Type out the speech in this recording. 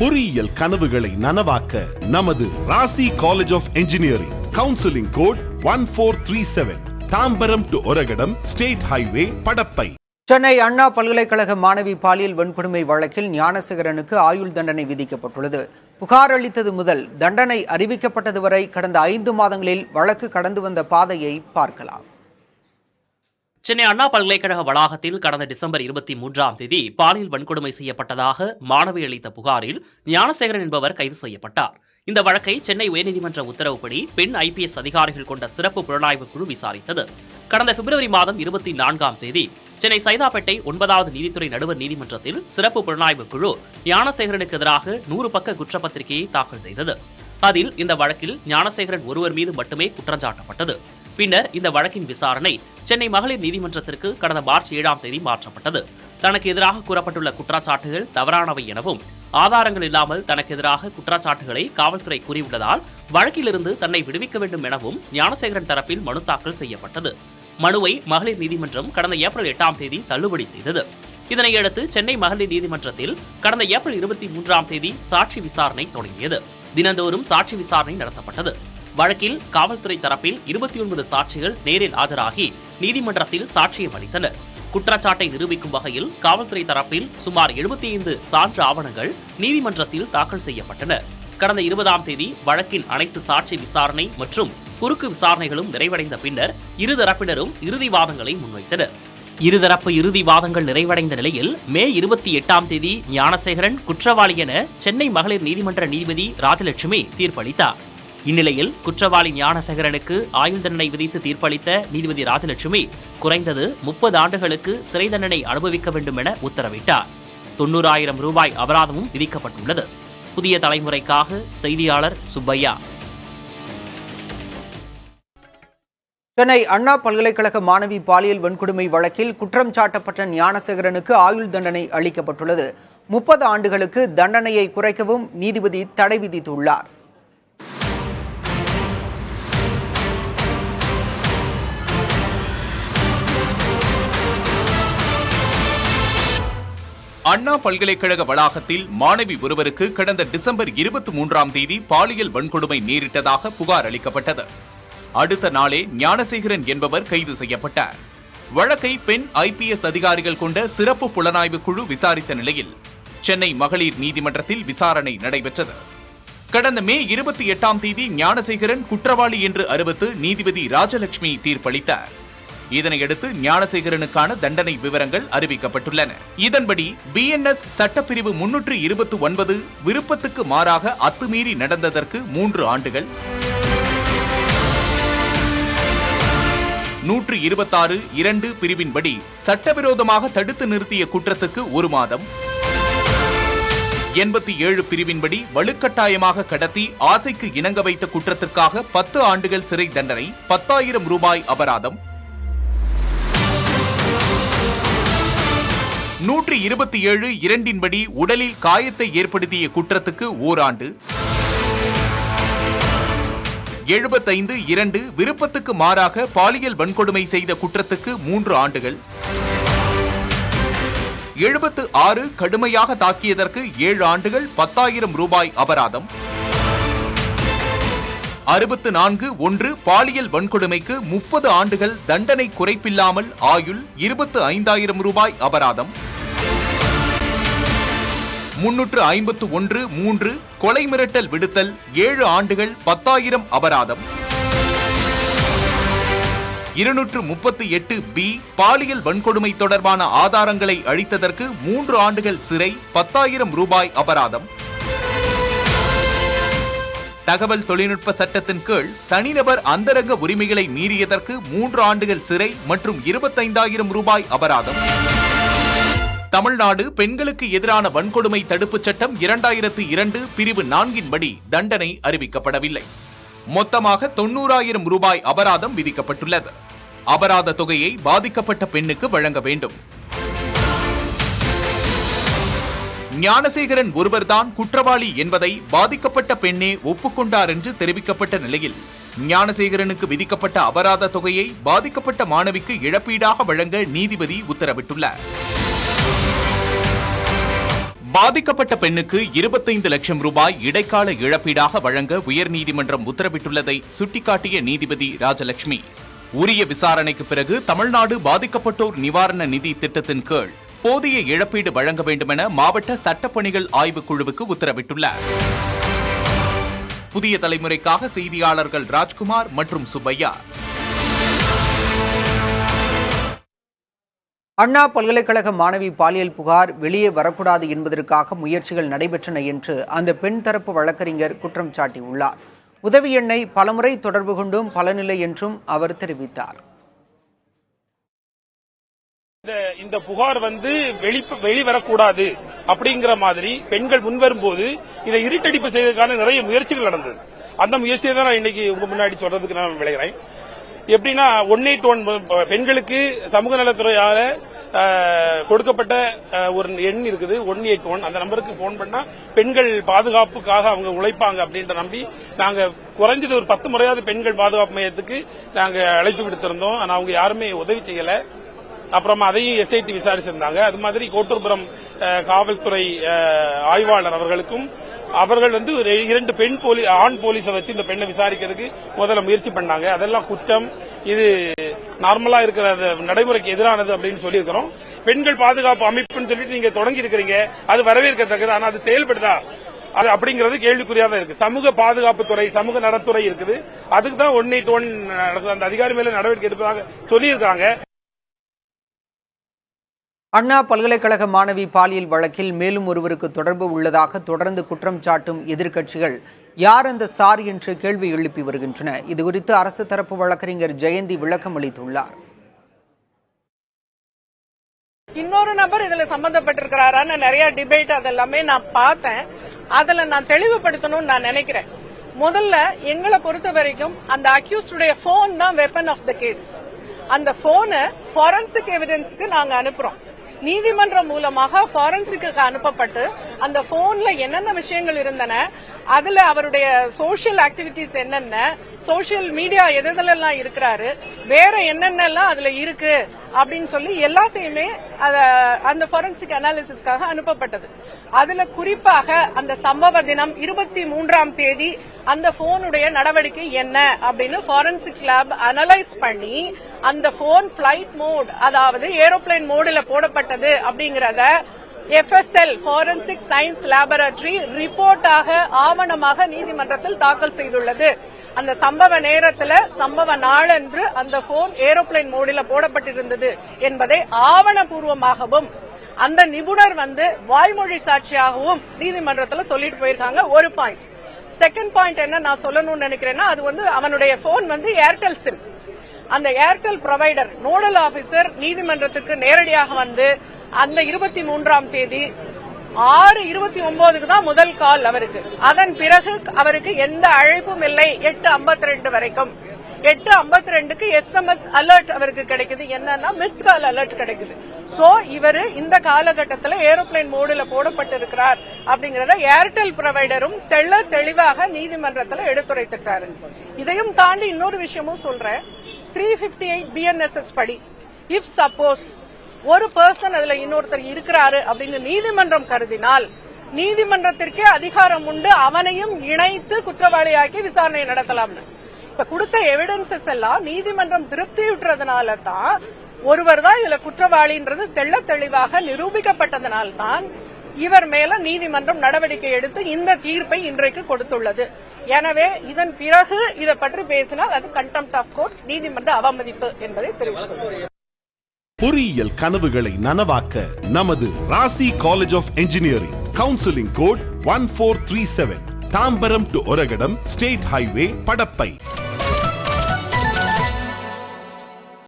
பொறியியல் கனவுகளை நனவாக்க நமது Rasi college of engineering counselling code 1437 Tambaram to Oragadam state highway Padappai. Chennai Anna பல்கலைக்கழக மாணவி பாலியல் வன்கொடுமை வழக்கில் ஞானசேகரனுக்கு ஆயுள் தண்டனை விதிக்கப்பட்டுள்ளது. புகார் அளித்தது முதல் தண்டனை அறிவிக்கப்பட்டது வரை கடந்த 5 மாதங்களில் வழக்கு கடந்து வந்த பாதையை பார்க்கலாம். சென்னை அண்ணா பல்கலைக்கழக வளாகத்தில் கடந்த டிசம்பர் 23ஆம் தேதி பாலியல் வன்கொடுமை செய்யப்பட்டதாக மாணவி அளித்த புகாரில் ஞானசேகரன் என்பவர் கைது செய்யப்பட்டார். இந்த வழக்கை சென்னை உயர்நீதிமன்ற உத்தரவுப்படி பெண் IPS அதிகாரிகள் கொண்ட சிறப்பு புலனாய்வு குழு விசாரித்தது. கடந்த பிப்ரவரி மாதம் 24ஆம் தேதி சென்னை சைதாப்பேட்டை 9வது நீதித்துறை நடுவர் நீதிமன்றத்தில் சிறப்பு புலனாய்வு குழு ஞானசேகரனுக்கு எதிராக 100 பக்க குற்றப்பத்திரிகையை தாக்கல் செய்தது. அதில் இந்த வழக்கில் ஞானசேகரன் ஒருவர் மீது மட்டுமே குற்றஞ்சாட்டப்பட்டது. பின்னர் இந்த வழக்கின் விசாரணை சென்னை மகளிர் நீதிமன்றத்திற்கு கடந்த மார்ச் 7ஆம் தேதி மாற்றப்பட்டது. தனக்கு எதிராக கூறப்பட்டுள்ள குற்றச்சாட்டுகள் தவறானவை எனவும் ஆதாரங்கள் இல்லாமல் தனக்கு எதிராக குற்றச்சாட்டுகளை காவல்துறை கூறியுள்ளதால் வழக்கிலிருந்து தன்னை விடுவிக்க வேண்டும் எனவும் ஞானசேகரன் தரப்பில் மனு தாக்கல் செய்யப்பட்டது. மனுவை மகளிர் நீதிமன்றம் கடந்த ஏப்ரல் 8ஆம் தேதி தள்ளுபடி செய்தது. இதனையடுத்து சென்னை மகளிர் நீதிமன்றத்தில் கடந்த ஏப்ரல் 23ஆம் தேதி சாட்சி விசாரணை தொடங்கியது. தினந்தோறும் சாட்சி விசாரணை நடத்தப்பட்டது. வழக்கில் காவல்துறை தரப்பில் 29 சாட்சிகள் நேரில் ஆஜராகி நீதிமன்றத்தில் சாட்சியம் அளித்தனர். குற்றச்சாட்டை நிரூபிக்கும் வகையில் காவல்துறை தரப்பில் சுமார் 75 சான்று ஆவணங்கள் நீதிமன்றத்தில் தாக்கல் செய்யப்பட்டன. கடந்த 20ஆம் தேதி வழக்கின் அனைத்து சாட்சி விசாரணை மற்றும் குறுக்கு விசாரணைகளும் நிறைவடைந்த பின்னர் இருதரப்பினரும் இறுதி வாதங்களை முன்வைத்தனர். இருதரப்பு இறுதி வாதங்கள் நிறைவடைந்த நிலையில் மே 28ஆம் தேதி ஞானசேகரன் குற்றவாளி என சென்னை மகளிர் நீதிமன்ற நீதிபதி ராஜலட்சுமி தீர்ப்பளித்தார். இந்நிலையில் குற்றவாளி ஞானசேகரனுக்கு ஆயுள் தண்டனை விதித்து தீர்ப்பளித்த நீதிபதி ராஜலட்சுமி குறைந்தது 30 ஆண்டுகளுக்கு சிறை தண்டனை அனுபவிக்க வேண்டும் என உத்தரவிட்டார். 90,000 ரூபாய் அபராதமும் விதிக்கப்பட்டுள்ளது. புதிய தலைமுறைக்காக செய்தியாளர் சுப்பையா. சென்னை அண்ணா பல்கலைக்கழக மாணவி பாலியல் வன்கொடுமை வழக்கில் குற்றம் சாட்டப்பட்ட ஞானசேகரனுக்கு ஆயுள் தண்டனை அளிக்கப்பட்டுள்ளது. 30 ஆண்டுகளுக்கு தண்டனையை குறைக்கவும் நீதிபதி தடை விதித்துள்ளார். அண்ணா பல்கலைக்கழக வளாகத்தில் மாணவி ஒருவருக்கு கடந்த டிசம்பர் 23ஆம் தேதி பாலியல் வன்கொடுமை நேரிட்டதாக புகார் அளிக்கப்பட்டது. அடுத்த நாளே ஞானசேகரன் என்பவர் கைது செய்யப்பட்டார். வழக்கை பெண் IPS அதிகாரிகள் கொண்ட சிறப்பு புலனாய்வு குழு விசாரித்த நிலையில் சென்னை மகளிர் நீதிமன்றத்தில் விசாரணை நடைபெற்றது. கடந்த மே 28ஆம் தேதி ஞானசேகரன் குற்றவாளி என்று அறிவித்து நீதிபதி ராஜலட்சுமி தீர்ப்பளித்தார். இதனையடுத்து ஞானசேகரனுக்கான தண்டனை விவரங்கள் அறிவிக்கப்பட்டுள்ளன. இதன்படி BNS சட்டப்பிரிவு 329 விருப்பத்துக்கு மாறாக அத்துமீறி நடந்ததற்கு 3 ஆண்டுகள், 126(2) பிரிவின்படி சட்டவிரோதமாக தடுத்து நிறுத்திய குற்றத்துக்கு 1 மாதம், 87 பிரிவின்படி வலுக்கட்டாயமாக கடத்தி ஆசைக்கு இணங்க வைத்த குற்றத்திற்காக 10 ஆண்டுகள் சிறை தண்டனை, 10,000 ரூபாய் அபராதம், 127(2) உடலில் காயத்தை ஏற்படுத்திய குற்றத்துக்கு 1 ஆண்டு, 75(2) விருப்பத்துக்கு மாறாக பாலியல் வன்கொடுமை செய்த குற்றத்துக்கு 3 ஆண்டுகள், 76 கடுமையாக தாக்கியதற்கு 7 ஆண்டுகள், 10,000 ரூபாய் அபராதம், 64(1) பாலியல் வன்கொடுமைக்கு 30 ஆண்டுகள் தண்டனை குறைப்பில்லாமல் ஆயுள், 25,000 ரூபாய் அபராதம், 351(3) கொலை மிரட்டல் விடுத்தல் 7 ஆண்டுகள், 10,000 அபராதம், 238(b) பாலியல் வன்கொடுமை தொடர்பான ஆதாரங்களை அழித்ததற்கு 3 ஆண்டுகள் சிறை, 10,000 ரூபாய் அபராதம், தகவல் தொழில்நுட்ப சட்டத்தின் கீழ் தனிநபர் அந்தரங்க உரிமைகளை மீறியதற்கு 3 ஆண்டுகள் சிறை மற்றும் 25,000 ரூபாய் அபராதம். தமிழ்நாடு பெண்களுக்கு எதிரான வன்கொடுமை தடுப்புச் சட்டம் 2002 பிரிவு 4 தண்டனை அறிவிக்கப்படவில்லை. மொத்தமாக 90,000 ரூபாய் அபராதம் விதிக்கப்பட்டுள்ளது. அபராத தொகையை பாதிக்கப்பட்ட பெண்ணுக்கு வழங்க வேண்டும். ஞானசேகரன் ஒருவர்தான் குற்றவாளி என்பதை பாதிக்கப்பட்ட பெண்ணே ஒப்புக்கொண்டார் என்று தெரிவிக்கப்பட்ட நிலையில் ஞானசேகரனுக்கு விதிக்கப்பட்ட அபராத தொகையை பாதிக்கப்பட்ட மாணவிக்கு இழப்பீடாக வழங்க நீதிபதி உத்தரவிட்டுள்ளார். பாதிக்கப்பட்ட பெண்ணுக்கு 25 லட்சம் ரூபாய் இடைக்கால இழப்பீடாக வழங்க உயர்நீதிமன்றம் உத்தரவிட்டுள்ளதை சுட்டிக்காட்டிய நீதிபதி ராஜலட்சுமி, உரிய விசாரணைக்கு பிறகு தமிழ்நாடு பாதிக்கப்பட்டோர் நிவாரண நிதி திட்டத்தின் கீழ் போதிய இழப்பீடு வழங்க வேண்டுமென மாவட்ட சட்டப்பணிகள் ஆய்வுக்குழுவுக்கு உத்தரவிட்டுள்ளார். புதிய தலைமுறைக்காக செய்தியாளர்கள் ராஜ்குமார் மற்றும் சுப்பையா. அண்ணா பல்கலைக்கழக மாணவி பாலியல் புகார் வெளியே வரக்கூடாது என்பதற்காக முயற்சிகள் நடைபெற்றன என்று அந்த பெண் தரப்பு வழக்கறிஞர் குற்றம் சாட்டியுள்ளார். உதவி எண்ணை பலமுறை தொடர்பு கொண்டும் பலனில்லை என்றும் அவர் தெரிவித்தார். இந்த புகார் வெளிவரக்கூடாது அப்படிங்கிற மாதிரி பெண்கள் முன்வரும்போது இதை இருட்டடிப்பு செய்வதற்கான நிறைய முயற்சிகள் நடந்தது. அந்த முயற்சியை தான் நான் இன்னைக்கு உங்க முன்னாடி சொல்றதுக்கு நான் விளைகிறேன். எப்படின்னா 181 பெண்களுக்கு சமூக நலத்துறையால கொடுக்கப்பட்ட ஒரு எண் இருக்குது 181. அந்த நம்பருக்கு போன் பண்ணா பெண்கள் பாதுகாப்புக்காக அவங்க உழைப்பாங்க அப்படின்ற நம்பி நாங்க குறைஞ்சது ஒரு 10 முறையாவது பெண்கள் பாதுகாப்பு மையத்துக்கு நாங்க அழைப்பு விடுத்திருந்தோம். ஆனா அவங்க யாருமே உதவி செய்யல. அப்புறமா அதையும் எஸ்ஐடி விசாரிச்சிருந்தாங்க. அது மாதிரி கோட்டூர்புரம் காவல்துறை ஆய்வாளர் அவர்கள் 2 ஆண் போலீஸை வச்சு இந்த பெண்ணை விசாரிக்கிறதுக்கு முதல்ல முயற்சி பண்ணாங்க. அதெல்லாம் குற்றம், இது நார்மலா இருக்கிற நடைமுறைக்கு எதிரானது அப்படின்னு சொல்லியிருக்கிறோம். பெண்கள் பாதுகாப்பு அமைப்புன்னு சொல்லிட்டு நீங்க தொடங்கி இருக்கிறீங்க, அது வரவேற்கத்தக்கது. ஆனா அது செயல்படுதா அது அப்படிங்கிறது கேள்விக்குறியாதான் இருக்கு. சமூக பாதுகாப்புத்துறை, சமூக நலத்துறை இருக்குது, அதுக்கு தான் 181 நடக்குது. அந்த அதிகாரி மேல நடவடிக்கை எடுப்பதாக சொல்லியிருக்காங்க. அண்ணா பல்கலைக்கழக மாணவி பாலியல் வழக்கில் மேலும் ஒருவருக்கு தொடர்பு உள்ளதாக தொடர்ந்து குற்றம் சாட்டும் எதிர்க்கட்சிகள் யார் அந்த சார் என்று கேள்வி எழுப்பி வருகின்றன. இதுகுறித்து அரசு தரப்பு வழக்கறிஞர் ஜெயந்தி விளக்கம் அளித்துள்ளார். இன்னொரு நபர் இதுல சம்பந்தப்பட்டிருக்கிறாரான்னு நிறைய டிபேட் அதெல்லாமே நான் பார்த்தேன். அதுல நான் தெளிவுபடுத்தணும்னு நான் நினைக்கிறேன். முதல்ல எங்களை பொறுத்த வரைக்கும் அந்த அக்யூஸ்டுடைய போன் தான் வெப்பன் ஆஃப் த கேஸ். அந்த போனை ஃபாரன்சிக் எவிடன்ஸ்க்கு நாங்க அனுப்புறோம். நீதிமன்றம் மூலமாக ஃபாரன்சிக்கு அனுப்பப்பட்டு அந்த போன்ல என்னென்ன விஷயங்கள் இருந்தன, அதுல அவருடைய சோசியல் ஆக்டிவிட்டிஸ் என்னென்ன, சோசியல் மீடியா எதெல்லாம் இருக்கிறாரு, வேற என்னென்னலாம் அதுல இருக்கு அப்படின்னு சொல்லி எல்லாத்தையுமே அந்த ஃபாரன்சிக் அனாலிசிஸ்க்காக அனுப்பப்பட்டது. அதுல குறிப்பாக அந்த சம்பவ தினம் 23ஆம் தேதி அந்த போனுடைய நடவடிக்கை என்ன அப்படின்னு ஃபாரன்சிக் லேப் அனலைஸ் பண்ணி அந்த போன் பிளைட் மோட், அதாவது ஏரோப்ளேன் மோடுல போடப்பட்டது அப்படிங்கறத FSL Forensic Science Laboratory ரிப்போர்ட்டாக ஆவணமாக நீதிமன்றத்தில் தாக்கல் செய்துள்ளது. அந்த சம்பவ நேரத்தில் சம்பவ நாளன்று அந்த போன் ஏரோப்ளேன் மோடில போடப்பட்டிருந்தது என்பதை ஆவணபூர்வமாகவும் அந்த நிபுணர் வாய்மொழி சாட்சியாகவும் நீதிமன்றத்தில் சொல்லிட்டு போயிருக்காங்க. ஒரு பாயிண்ட். செகண்ட் பாயிண்ட் என்ன நான் சொல்லணும்னு நினைக்கிறேன்னா, அது அவனுடைய போன் ஏர்டெல் சிம். அந்த ஏர்டெல் ப்ரொவைடர் நோடல் ஆபீசர் நீதிமன்றத்துக்கு நேரடியாக அந்த 23ஆம் தேதி 6:29க்கு தான் முதல் கால் அவருக்கு. அதன் பிறகு அவருக்கு எந்த அழைப்பும் இல்லை 8:52 வரைக்கும். 8:52க்கு SMS அலர்ட் அவருக்கு கிடைக்குது. என்னன்னா மிஸ்ட் கால் அலர்ட் கிடைக்குது. சோ இவரு இந்த காலகட்டத்தில் ஏரோப்ளேன் மோடுல போடப்பட்டிருக்கிறார் அப்படிங்கறத ஏர்டெல் ப்ரொவைடரும் தெளிவாக நீதிமன்றத்தில் எடுத்துரைத்துட்டாரு. இதையும் தாண்டி இன்னொரு விஷயமும் சொல்றேன். 358 BNSS படி இஃப் சப்போஸ் ஒரு பர்சன் அதுல இன்னொருத்தர் இருக்கிறாரு அப்படின்னு நீதிமன்றம் கருதினால் நீதிமன்றத்திற்கே அதிகாரம் உண்டு அவனையும் இணைத்து குற்றவாளியாக்கி விசாரணை நடத்தலாம்னு. இப்ப கொடுத்த எவிடன்சஸ் எல்லாம் நீதிமன்றம் திருப்தியுற்றதுனால தான் ஒருவர் தான் இதுல குற்றவாளின்றது தெளிவாக நிரூபிக்கப்பட்டதனால்தான் இவர் மேல நீதிமன்றம் நடவடிக்கை எடுத்து இந்த தீர்ப்பை இன்றைக்கு கொடுத்துள்ளது. எனவே இதன் பிறகு இதை பற்றி பேசினால் அது கண்டெம்ப்ட் ஆஃப் கோர்ட், நீதிமன்ற அவமதிப்பு என்பதை தெரிவித்துள்ளது. பொறியியல் கனவுகளை நனவாக்க நமது Rasi college of engineering counselling code 1437 Tambaram to Oragadam state highway Padappai.